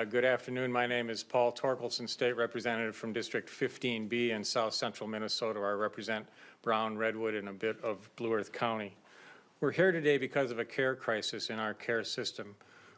Good afternoon. My name is Paul Torkelson, State Representative from District 15B in South Central Minnesota, where I represent Brown, Redwood, and a bit of Blue Earth County. We're here today because of a care crisis in our care system.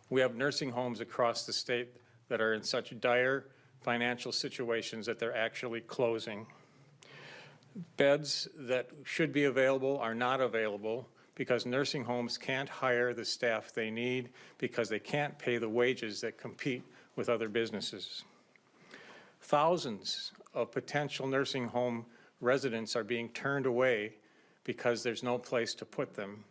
We have nursing homes across the state that are in such dire financial situations that they're actually closing. Beds that should be available are not available because nursing homes can't hire the staff they need because they can't pay the wages that compete with other businesses. Thousands of potential nursing home residents are being turned away because there's no place to put them.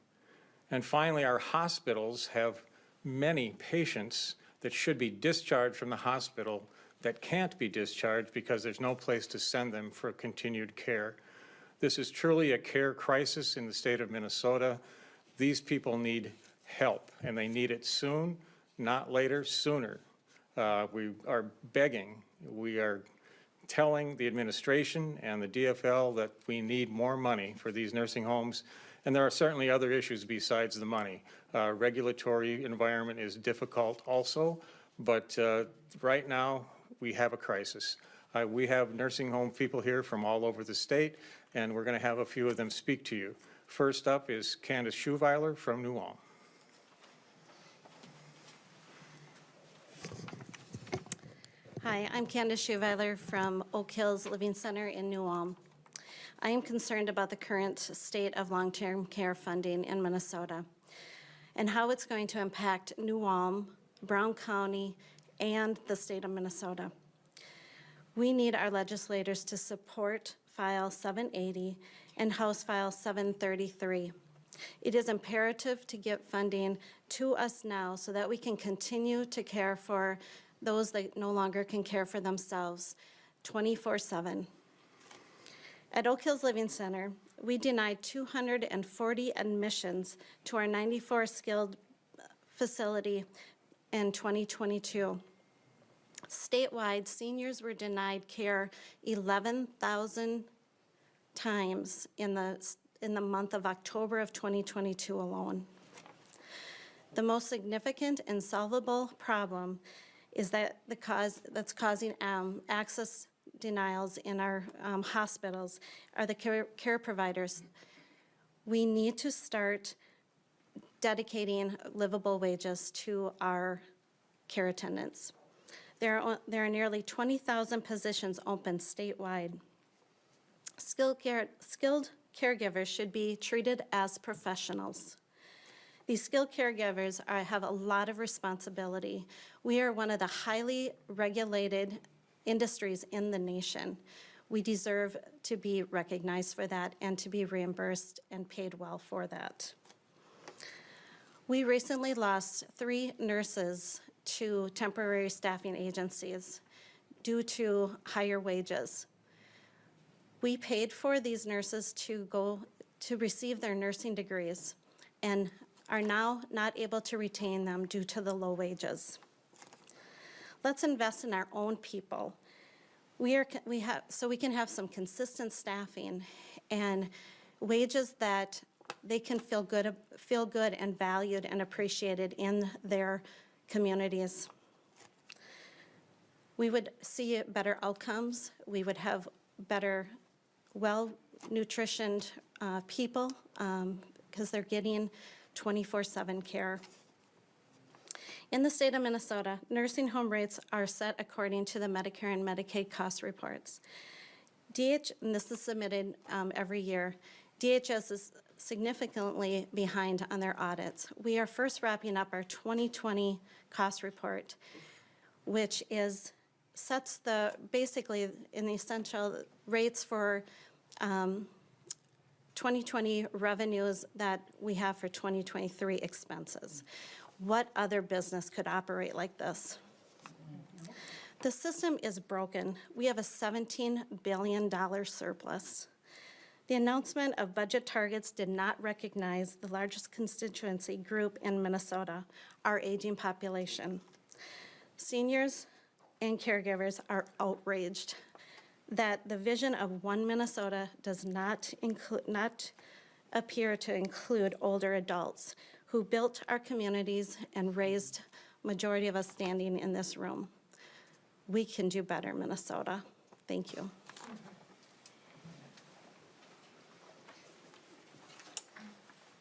And finally, our hospitals have many patients that should be discharged from the hospital that can't be discharged because there's no place to send them for continued care. This is truly a care crisis in the state of Minnesota. These people need help, and they need it soon, not later, sooner. We are begging, we are telling the administration and the DFL that we need more money for these nursing homes, and there are certainly other issues besides the money. Regulatory environment is difficult also, but right now we have a crisis. We have nursing home people here from all over the state, and we're going to have a few of them speak to you. First up is Candace Schuweiler from New Ulm. Hi, I'm Candace Schuweiler from Oak Hills Living Center in New Ulm. I am concerned about the current state of long-term care funding in Minnesota and how it's going to impact New Ulm, Brown County, and the state of Minnesota. We need our legislators to support File 780 and House File 733. It is imperative to get funding to us now so that we can continue to care for those that no longer can care for themselves 24/7. At Oak Hills Living Center, we denied 240 admissions to our 94 skilled facility in 2022. Statewide, seniors were denied care 11,000 times in the month of October of 2022 alone. The most significant and solvable problem is that's causing access denials in our hospitals are the care providers. We need to start dedicating livable wages to our care attendants. There are nearly 20,000 positions open statewide. Skilled caregivers should be treated as professionals. These skilled caregivers have a lot of responsibility. We are one of the highly regulated industries in the nation. We deserve to be recognized for that and to be reimbursed and paid well for that. We recently lost 3 nurses to temporary staffing agencies due to higher wages. We paid for these nurses to go to receive their nursing degrees and are now not able to retain them due to the low wages. Let's invest in our own people. So we can have some consistent staffing and wages that they can feel good and valued and appreciated in their communities. We would see better outcomes. We would have better, well-nutritioned people because they're getting 24/7 care. In the state of Minnesota, nursing home rates are set according to the Medicare and Medicaid cost reports. And this is submitted every year. DHS is significantly behind on their audits. We are first wrapping up our 2020 cost report, which sets basically in the essential rates for 2020 revenues that we have for 2023 expenses. What other business could operate like this? The system is broken. We have a $17 billion surplus. The announcement of budget targets did not recognize the largest constituency group in Minnesota, our aging population. Seniors and caregivers are outraged that the vision of One Minnesota does not appear to include older adults who built our communities and raised majority of us standing in this room. We can do better, Minnesota. Thank you.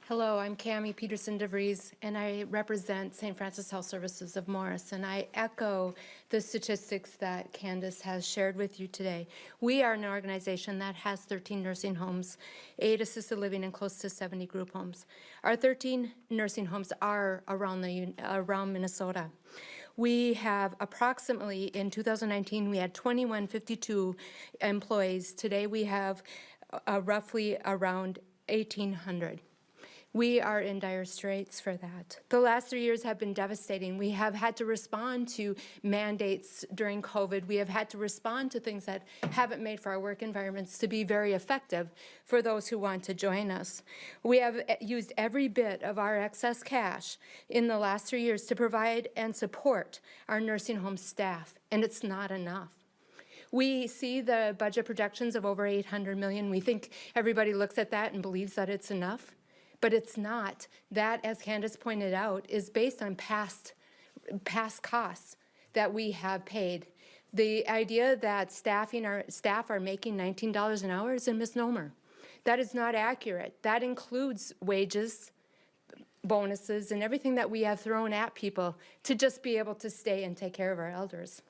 Hello, I'm Cammie Peterson DeVries, and I represent St. Francis Health Services of Morris, and I echo the statistics that Candace has shared with you today. We are an organization that has 13 nursing homes, 8 assisted living, and close to 70 group homes. Our 13 nursing homes are around Minnesota. We have approximately, in 2019, we had 2152 employees. Today we have roughly around 1,800. We are in dire straits for that. The last 3 years have been devastating. We have had to respond to mandates during COVID. We have had to respond to things that haven't made for our work environments to be very effective for those who want to join us. We have used every bit of our excess cash in the last 3 years to provide and support our nursing home staff, and it's not enough. We see the budget projections of over $800 million. We think everybody looks at that and believes that it's enough. But it's not. That, as Candace pointed out, is based on past costs that we have paid. The idea that staff are making $19 an hour is a misnomer. That is not accurate. That includes wages, bonuses, and everything that we have thrown at people to just be able to stay and take care of our elders.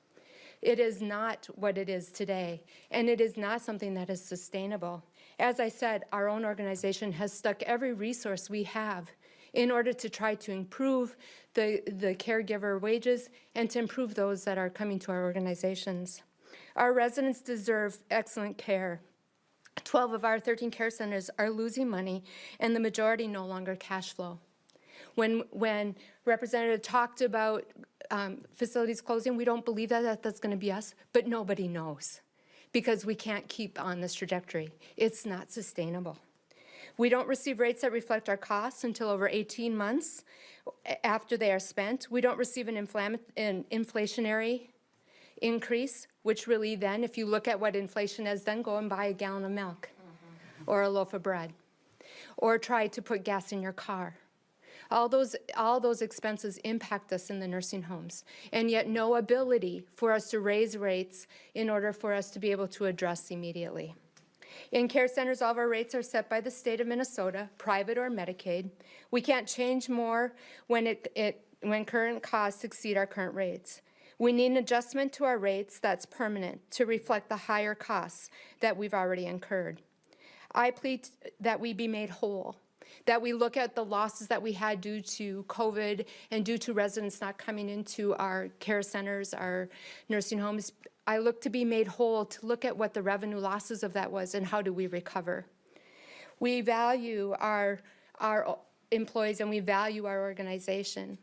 It is not what it is today, and it is not something that is sustainable. As I said, our own organization has stuck every resource we have in order to try to improve the caregiver wages and to improve those that are coming to our organizations. Our residents deserve excellent care. 12 of our 13 care centers are losing money, and the majority no longer cash flow. When Representative talked about facilities closing, we don't believe that that's going to be us, but nobody knows, because we can't keep on this trajectory. It's not sustainable. We don't receive rates that reflect our costs until over 18 months after they are spent. We don't receive an inflationary increase, which really then, if you look at what inflation has done, go and buy a gallon of milk or a loaf of bread, or try to put gas in your car. All those expenses impact us in the nursing homes, and yet no ability for us to raise rates in order for us to be able to address immediately. In care centers, all of our rates are set by the state of Minnesota, private or Medicaid. We can't change more when current costs exceed our current rates. We need an adjustment to our rates that's permanent to reflect the higher costs that we've already incurred. I plead that we be made whole, that we look at the losses that we had due to COVID and due to residents not coming into our care centers, our nursing homes. I look to be made whole, to look at what the revenue losses of that was and how do we recover. We value our employees and we value our organization.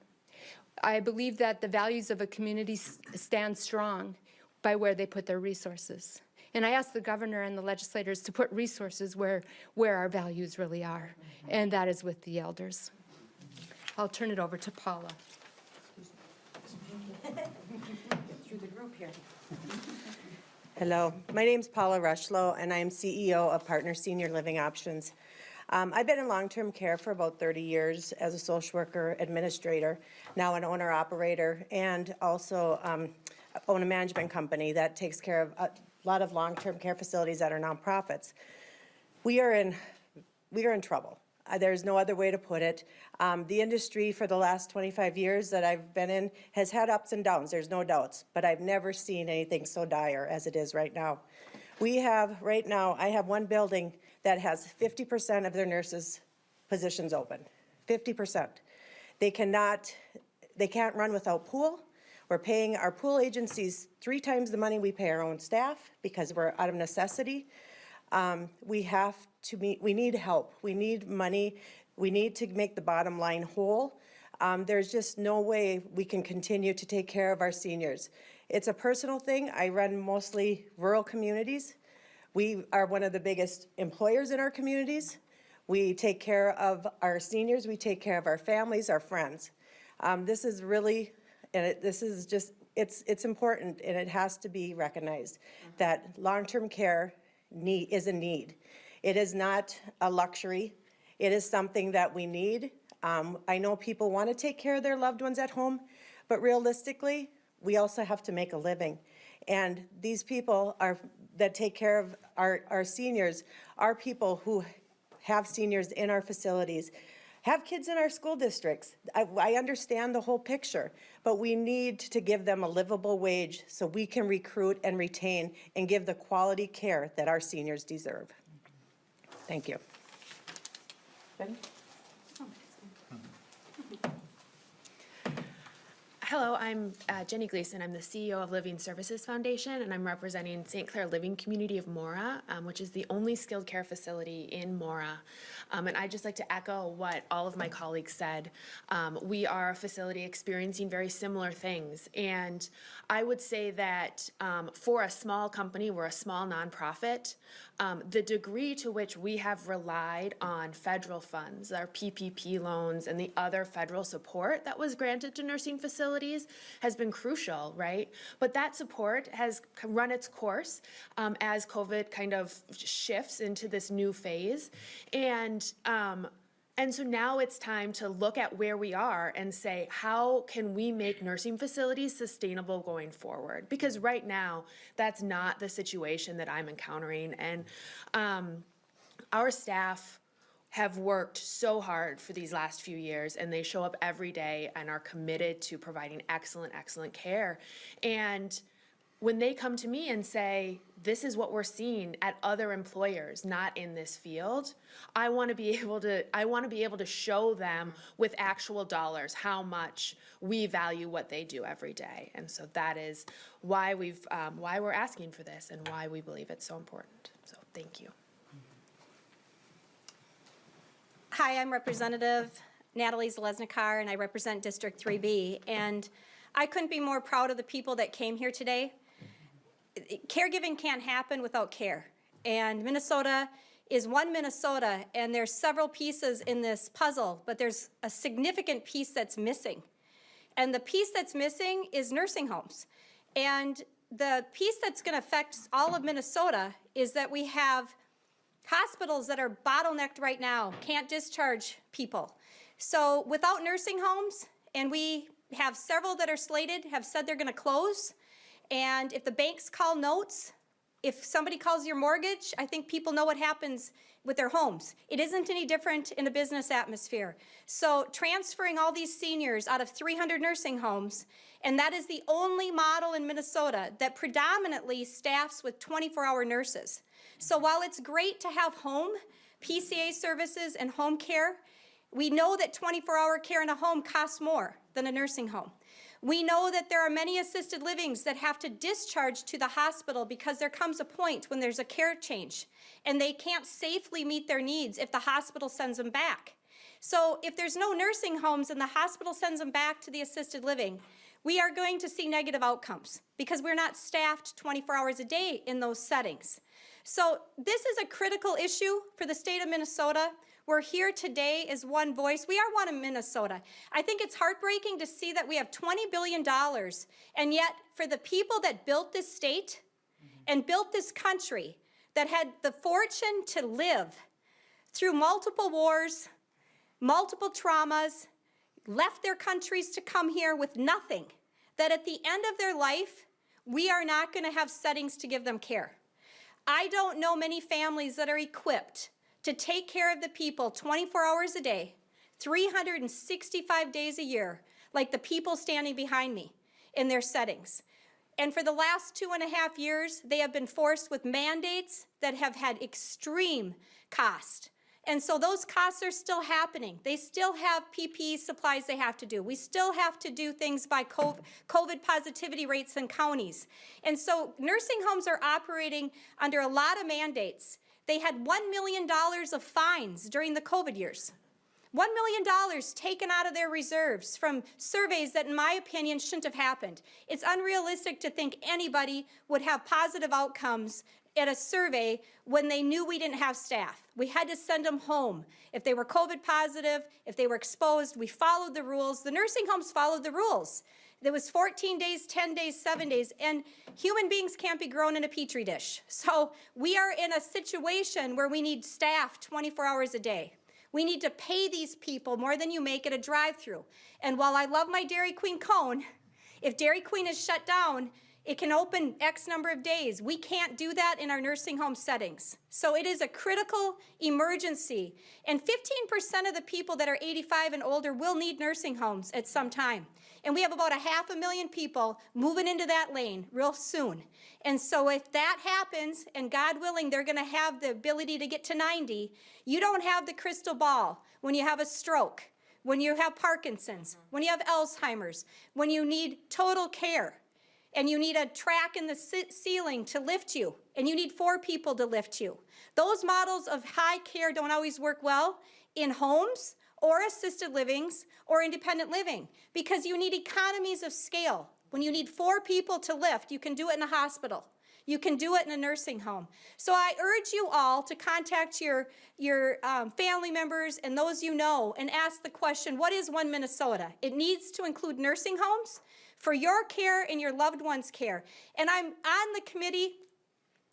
I believe that the values of a community stand strong by where they put their resources. And I ask the governor and the legislators to put resources where our values really are, and that is with the elders. I'll turn it over to Paula. Get through the group here. Hello, my name's Paula Rushlow, and I'm CEO of Partner Senior Living Options. I've been in long-term care for about 30 years as a social worker administrator, now an owner-operator, and also own a management company that takes care of a lot of long-term care facilities that are nonprofits. We are in trouble. There's no other way to put it. The industry for the last 25 years that I've been in has had ups and downs, there's no doubts, but I've never seen anything so dire as it is right now. We have, right now, I have one building that has 50% of their nurses' positions open, 50%. They can't run without pool. We're paying our pool agencies 3 times the money we pay our own staff because we're out of necessity. We need help. We need money. We need to make the bottom line whole. There's just no way we can continue to take care of our seniors. It's a personal thing. I run mostly rural communities. We are one of the biggest employers in our communities. We take care of our seniors. We take care of our families, our friends. This is really, and it's important, and it has to be recognized that long-term care is a need. It is not a luxury. It is something that we need. I know people want to take care of their loved ones at home, But realistically, we also have to make a living. And these people that take care of our seniors are people who have seniors in our facilities, have kids in our school districts. I understand the whole picture, but we need to give them a livable wage so we can recruit and retain and give the quality care that our seniors deserve. Thank you. Betty? Hello, I'm Jenny Gleason. I'm the CEO of Living Services Foundation, and I'm representing St. Clair Living Community of Mora, which is the only skilled care facility in Mora. And I'd just like to echo what all of my colleagues said. We are a facility experiencing very similar things. And I would say that for a small company, we're a small nonprofit, the degree to which we have relied on federal funds, our PPP loans, and the other federal support that was granted to nursing facilities has been crucial, right? But that support has run its course as COVID kind of shifts into this new phase. And so now it's time to look at where we are and say, how can we make nursing facilities sustainable going forward? Because right now, that's not the situation that I'm encountering. And our staff have worked so hard for these last few years, and they show up every day and are committed to providing excellent, excellent care. And when they come to me and say, this is what we're seeing at other employers, not in this field, I want to be able to show them with actual dollars how much we value what they do every day. And so that is why why we're asking for this and why we believe it's so important. So thank you. Hi, I'm Representative Natalie Zalesnikar, and I represent District 3B. And I couldn't be more proud of the people that came here today. Caregiving can't happen without care. And Minnesota is one Minnesota, and there's several pieces in this puzzle, but there's a significant piece that's missing. And the piece that's missing is nursing homes. And the piece that's going to affect all of Minnesota is that we have hospitals that are bottlenecked right now, can't discharge people. So without nursing homes, and we have several that are slated, have said they're going to close. And if the banks call notes, if somebody calls your mortgage, I think people know what happens with their homes. It isn't any different in a business atmosphere. So transferring all these seniors out of 300 nursing homes, and that is the only model in Minnesota that predominantly staffs with 24-hour nurses. So while it's great to have home PCA services and home care, we know that 24-hour care in a home costs more than a nursing home. We know that there are many assisted livings that have to discharge to the hospital because there comes a point when there's a care change and they can't safely meet their needs if the hospital sends them back. So if there's no nursing homes and the hospital sends them back to the assisted living, we are going to see negative outcomes because we're not staffed 24 hours a day in those settings. So this is a critical issue for the state of Minnesota. We're here today as one voice. We are one in Minnesota. I think it's heartbreaking to see that we have $20 billion, and yet for the people that built this state and built this country, that had the fortune to live through multiple wars, multiple traumas, left their countries to come here with nothing, that at the end of their life, we are not going to have settings to give them care. I don't know many families that are equipped to take care of the people 24 hours a day, 365 days a year, like the people standing behind me in their settings. And for the last 2.5 years, they have been forced with mandates that have had extreme cost. And so those costs are still happening. They still have PPE supplies they have to do. We still have to do things by COVID positivity rates in counties. And so nursing homes are operating under a lot of mandates. They had $1 million of fines during the COVID years. $1 million taken out of their reserves from surveys that, in my opinion, shouldn't have happened. It's unrealistic to think anybody would have positive outcomes at a survey when they knew we didn't have staff. We had to send them home. If they were COVID positive, if they were exposed, we followed the rules. The nursing homes followed the rules. There was 14 days, 10 days, 7 days, and human beings can't be grown in a petri dish. So we are in a situation where we need staff 24 hours a day. We need to pay these people more than you make at a drive-through. And while I love my Dairy Queen cone, if Dairy Queen is shut down, it can open X number of days. We can't do that in our nursing home settings. So it is a critical emergency. And 15% of the people that are 85 and older will need nursing homes at some time. And we have about 500,000 people moving into that lane real soon. And so if that happens, and God willing, they're gonna have the ability to get to 90, you don't have the crystal ball when you have a stroke, when you have Parkinson's, when you have Alzheimer's, when you need total care, and you need a track in the ceiling to lift you, and you need 4 people to lift you. Those models of high care don't always work well in homes or assisted livings or independent living because you need economies of scale. When you need 4 people to lift, you can do it in a hospital. You can do it in a nursing home. So I urge you all to contact your family members and those you know and ask the question, what is One Minnesota? It needs to include nursing homes for your care and your loved ones' care. And I'm on the committee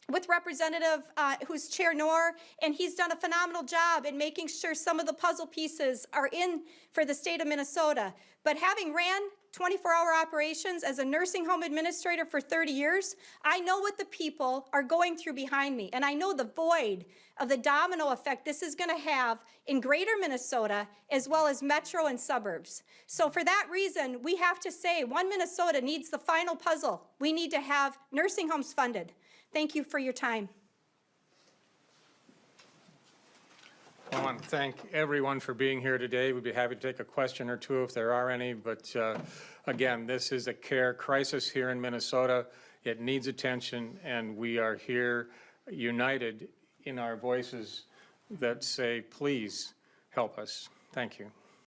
with Representative, who's Chair Knorr, and he's done a phenomenal job in making sure some of the puzzle pieces are in for the state of Minnesota. But having ran 24-hour operations as a nursing home administrator for 30 years, I know what the people are going through behind me, and I know the void of the domino effect this is going to have in greater Minnesota as well as metro and suburbs. So for that reason, we have to say One Minnesota needs the final puzzle. We need to have nursing homes funded. Thank you for your time. I want to thank everyone for being here today. We'd be happy to take a question or two if there are any, but again, this is a care crisis here in Minnesota. It needs attention, and we are here united in our voices that say, please help us. Thank you.